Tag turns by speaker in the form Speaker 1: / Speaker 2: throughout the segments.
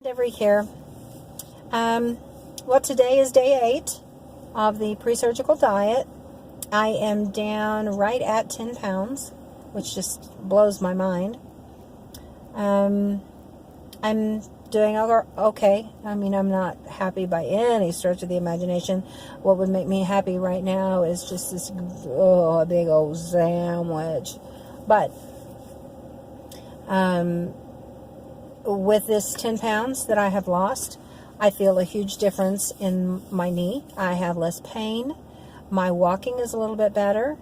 Speaker 1: Every here. Well, today is day 8 of the pre-surgical diet. I am down right at 10 pounds, which just blows my mind. I'm doing okay. I mean, I'm not happy by any stretch of the imagination. What would make me happy right now is just this a big old sandwich. But with this 10 pounds that I have lost, I feel a huge difference in my knee. I have less pain. My walking is a little bit better.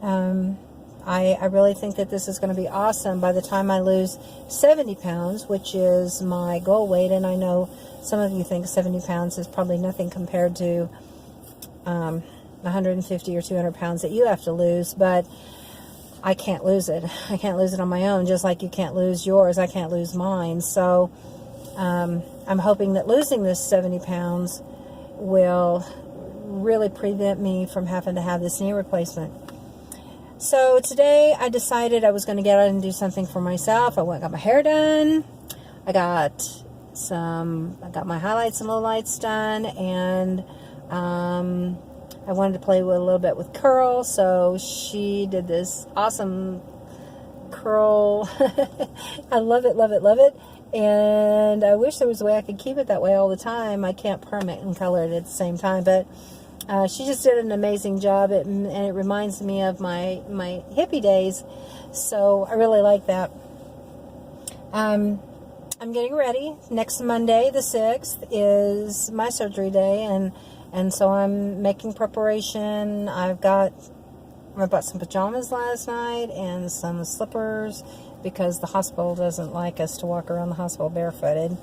Speaker 1: I really think that this is going to be awesome by the time I lose 70 pounds, which is my goal weight. And I know some of you think 70 pounds is probably nothing compared to 150 or 200 pounds that you have to lose, but I can't lose it. I can't lose it on my own, just like you can't lose yours. I can't lose mine. So I'm hoping that losing this 70 pounds will really prevent me from having to have this knee replacement. So today I decided I was going to get out and do something for myself. I went and got my hair done. I got my highlights and lowlights done, and I wanted to play with a little bit with curl, so she did this awesome curl. I love it, love it, love it. And I wish there was a way I could keep it that way all the time. I can't perm it and color it at the same time, but she just did an amazing job, and it reminds me of my hippie days, so I really like that. I'm getting ready. Next Monday, the 6th, is my surgery day, and so I'm making preparation. I bought some pajamas last night and some slippers because the hospital doesn't like us to walk around the hospital barefooted.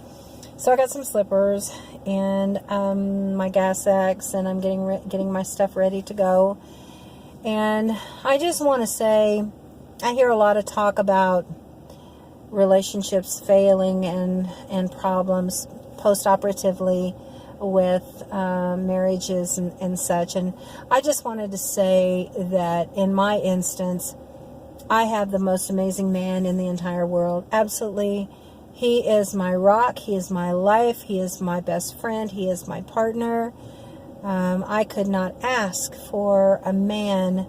Speaker 1: So I got some slippers and my gas axe, and I'm getting my stuff ready to go. And I just want to say, I hear a lot of talk about relationships failing and problems post-operatively with marriages and such. And I just wanted to say that in my instance, I have the most amazing man in the entire world. Absolutely. He is my rock. He is my life. He is my best friend. He is my partner. I could not ask for a man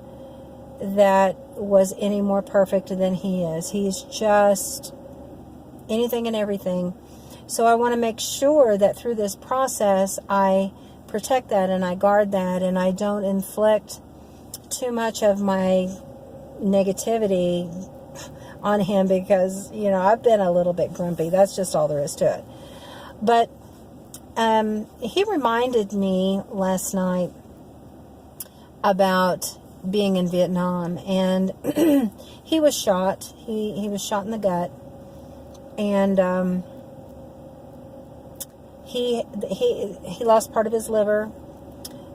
Speaker 1: that was any more perfect than he is. He's just anything and everything. So I want to make sure that through this process, I protect that and I guard that, and I don't inflict too much of my negativity on him because, I've been a little bit grumpy. That's just all there is to it. But he reminded me last night about being in Vietnam, and he was shot. He was shot in the gut, and he lost part of his liver,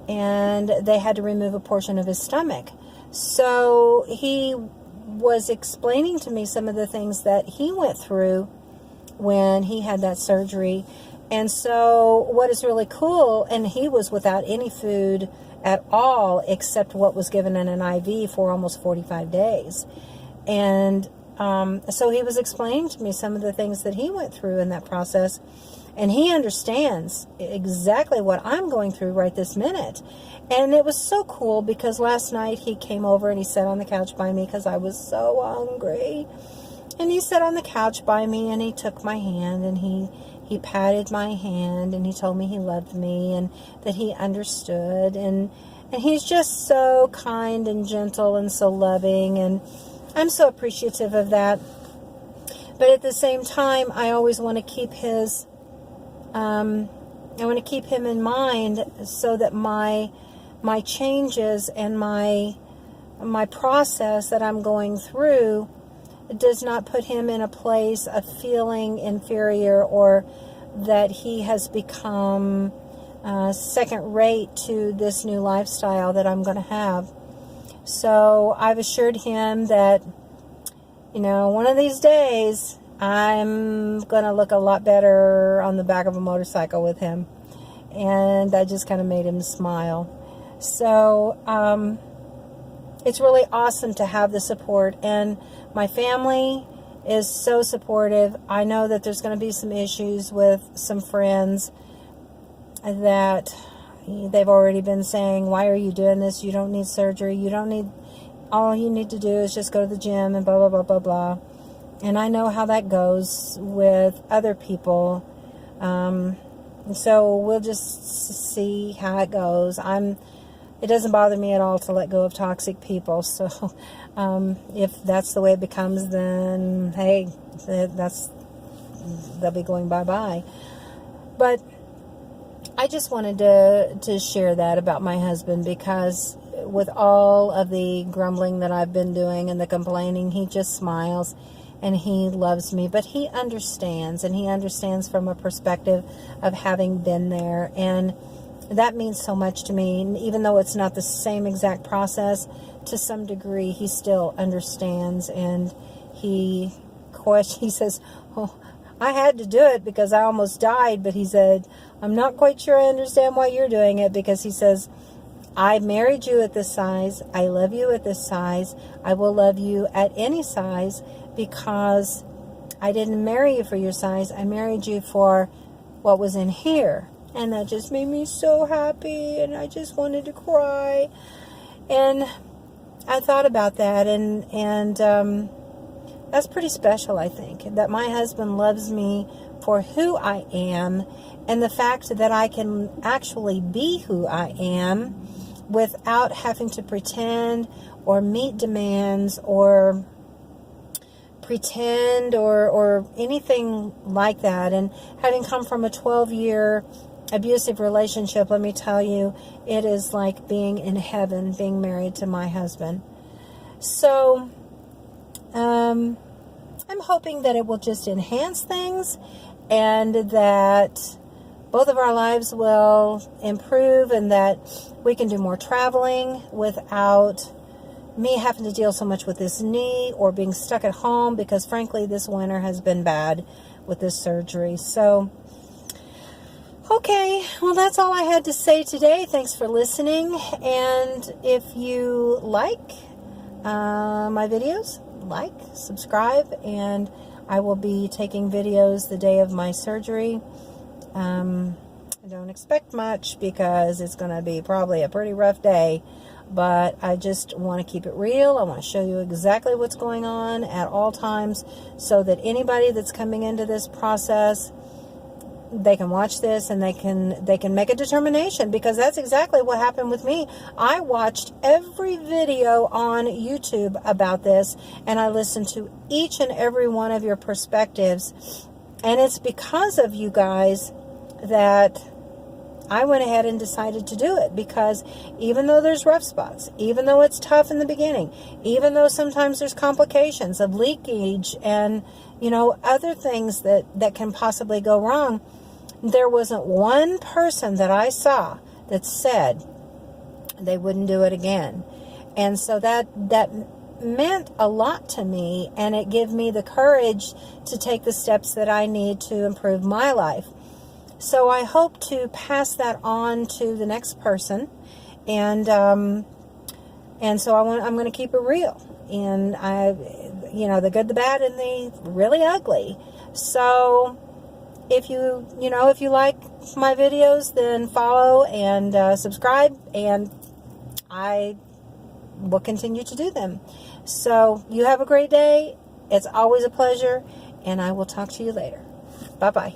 Speaker 1: and they had to remove a portion of his stomach. So he was explaining to me some of the things that he went through when he had that surgery. And so what is really cool, and he was without any food at all except what was given in an IV for almost 45 days. And so he was explaining to me some of the things that he went through in that process. And he understands exactly what I'm going through right this minute. And it was so cool because last night he came over and he sat on the couch by me because I was so hungry. And he sat on the couch by me and he took my hand and he patted my hand and he told me he loved me and that he understood. And he's just so kind and gentle and so loving. And I'm so appreciative of that. But at the same time, I always want to keep him in mind so that my changes and my process that I'm going through does not put him in a place of feeling inferior or that he has become second rate to this new lifestyle that I'm going to have. So I've assured him that, one of these days I'm going to look a lot better on the back of a motorcycle with him. And that just kind of made him smile. So it's really awesome to have the support. And my family is so supportive. I know that there's going to be some issues with some friends that they've already been saying, why are you doing this? You don't need surgery. You don't need, all you need to do is just go to the gym and blah, blah, blah, blah, blah. And I know how that goes with other people. So we'll just see how it goes. It doesn't bother me at all to let go of toxic people. So if that's the way it becomes, then hey, they'll be going bye-bye. But I just wanted to share that about my husband, because with all of the grumbling that I've been doing and the complaining, he just smiles and he loves me. But he understands, and he understands from a perspective of having been there. And that means so much to me. And even though it's not the same exact process, to some degree, he still understands. And he says, oh, I had to do it because I almost died. But he said, I'm not quite sure I understand why you're doing it, because he says, I married you at this size. I love you at this size. I will love you at any size, because I didn't marry you for your size. I married you for what was in here. And that just made me so happy, and I just wanted to cry. And I thought about that, and that's pretty special, I think, that my husband loves me for who I am, and the fact that I can actually be who I am without having to pretend or meet demands or pretend or anything like that. And having come from a 12-year abusive relationship, let me tell you, it is like being in heaven, being married to my husband. So I'm hoping that it will just enhance things, and that both of our lives will improve, and that we can do more traveling without me having to deal so much with this knee or being stuck at home, because frankly this winter has been bad with this surgery. So okay, well, that's all I had to say today. Thanks for listening. And if you like my videos, like, subscribe, and I will be taking videos the day of my surgery. I don't expect much, because it's going to be probably a pretty rough day, but I just want to keep it real. I want to show you exactly what's going on at all times, so that anybody that's coming into this process, they can watch this and they can make a determination, because that's exactly what happened with me. I watched every video on YouTube about this, and I listened to each and every one of your perspectives, and it's because of you guys that I went ahead and decided to do it. Because even though there's rough spots, even though it's tough in the beginning, even though sometimes there's complications of leakage and, you know, other things that can possibly go wrong, there wasn't one person that I saw that said they wouldn't do it again. And so that meant a lot to me, and it gave me the courage to take the steps that I need to improve my life. So I hope to pass that on to the next person, and so I'm going to keep it real, and the good, the bad, and the really ugly. So if you like my videos, then follow and subscribe, and I will continue to do them. So you have a great day. It's always a pleasure, and I will talk to you later. Bye-bye.